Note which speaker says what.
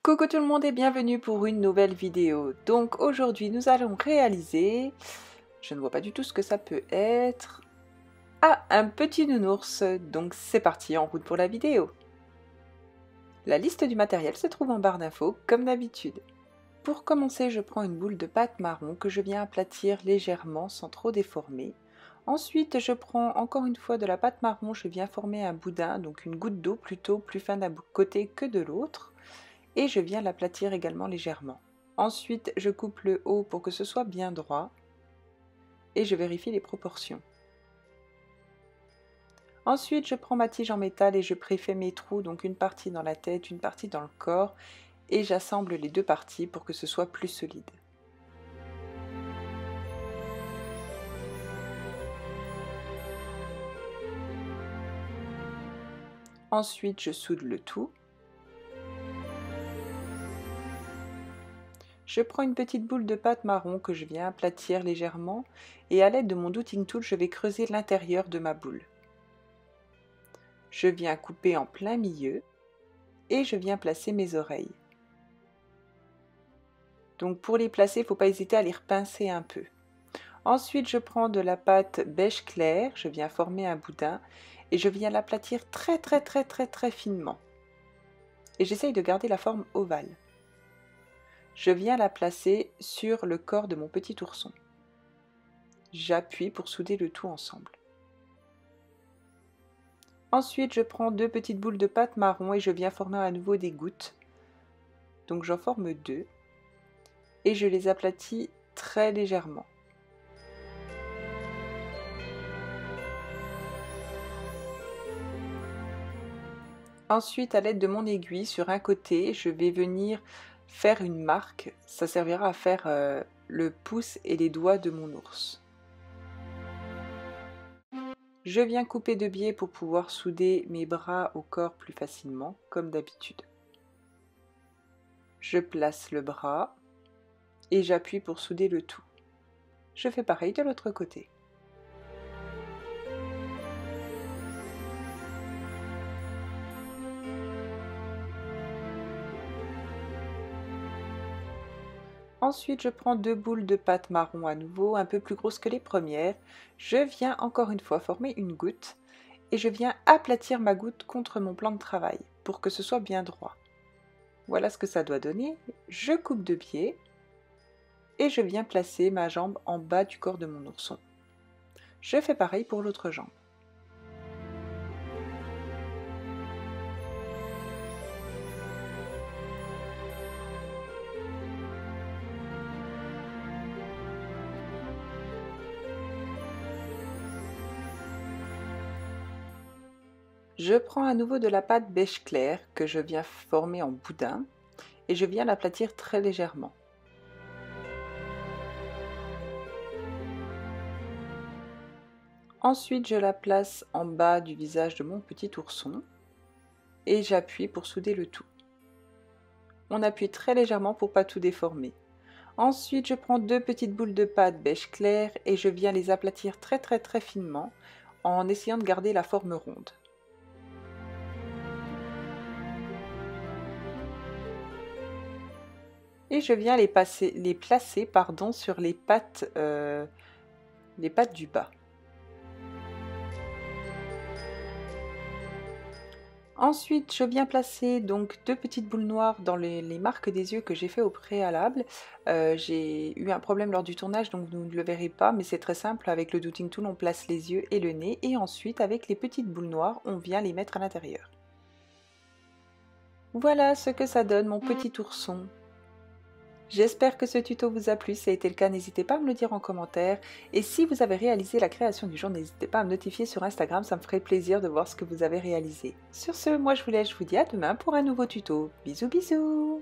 Speaker 1: Coucou tout le monde et bienvenue pour une nouvelle vidéo. Donc aujourd'hui nous allons réaliser, je ne vois pas du tout ce que ça peut être, un petit nounours. Donc c'est parti, en route pour la vidéo. La liste du matériel se trouve en barre d'infos comme d'habitude. Pour commencer, je prends une boule de pâte marron que je viens aplatir légèrement sans trop déformer. Ensuite, je prends encore une fois de la pâte marron, je viens former un boudin, donc une goutte d'eau plutôt plus fin d'un côté que de l'autre. Et je viens l'aplatir également légèrement. Ensuite, je coupe le haut pour que ce soit bien droit et je vérifie les proportions. Ensuite, je prends ma tige en métal et je préfais mes trous, donc une partie dans la tête, une partie dans le corps, et j'assemble les deux parties pour que ce soit plus solide. Ensuite, je soude le tout. Je prends une petite boule de pâte marron que je viens aplatir légèrement et à l'aide de mon douting tool, je vais creuser l'intérieur de ma boule. Je viens couper en plein milieu et je viens placer mes oreilles. Donc pour les placer, il ne faut pas hésiter à les repincer un peu. Ensuite, je prends de la pâte beige clair, je viens former un boudin et je viens l'aplatir très finement. Et j'essaye de garder la forme ovale. Je viens la placer sur le corps de mon petit ourson. J'appuie pour souder le tout ensemble. Ensuite, je prends deux petites boules de pâte marron et je viens former à nouveau des gouttes. Donc j'en forme deux et je les aplatis très légèrement. Ensuite, à l'aide de mon aiguille, sur un côté, je vais venir faire une marque. Ça servira à faire le pouce et les doigts de mon ours. Je viens couper de biais pour pouvoir souder mes bras au corps plus facilement, comme d'habitude. Je place le bras et j'appuie pour souder le tout. Je fais pareil de l'autre côté. Ensuite, je prends deux boules de pâte marron à nouveau, un peu plus grosses que les premières. Je viens encore une fois former une goutte et je viens aplatir ma goutte contre mon plan de travail pour que ce soit bien droit. Voilà ce que ça doit donner. Je coupe de biais et je viens placer ma jambe en bas du corps de mon ourson. Je fais pareil pour l'autre jambe. Je prends à nouveau de la pâte beige clair que je viens former en boudin et je viens l'aplatir très légèrement. Ensuite, je la place en bas du visage de mon petit ourson et j'appuie pour souder le tout. On appuie très légèrement pour ne pas tout déformer. Ensuite, je prends deux petites boules de pâte beige clair et je viens les aplatir très finement en essayant de garder la forme ronde. Et je viens les placer sur les pattes du bas. Ensuite, je viens placer donc deux petites boules noires dans les marques des yeux que j'ai fait au préalable. J'ai eu un problème lors du tournage, donc vous ne le verrez pas, mais c'est très simple. Avec le douting tool, on place les yeux et le nez, et ensuite, avec les petites boules noires, on vient les mettre à l'intérieur. Voilà ce que ça donne, mon petit ourson. J'espère que ce tuto vous a plu, si ça a été le cas, n'hésitez pas à me le dire en commentaire. Et si vous avez réalisé la création du jour, n'hésitez pas à me notifier sur Instagram, ça me ferait plaisir de voir ce que vous avez réalisé. Sur ce, moi je vous laisse, je vous dis à demain pour un nouveau tuto. Bisous bisous!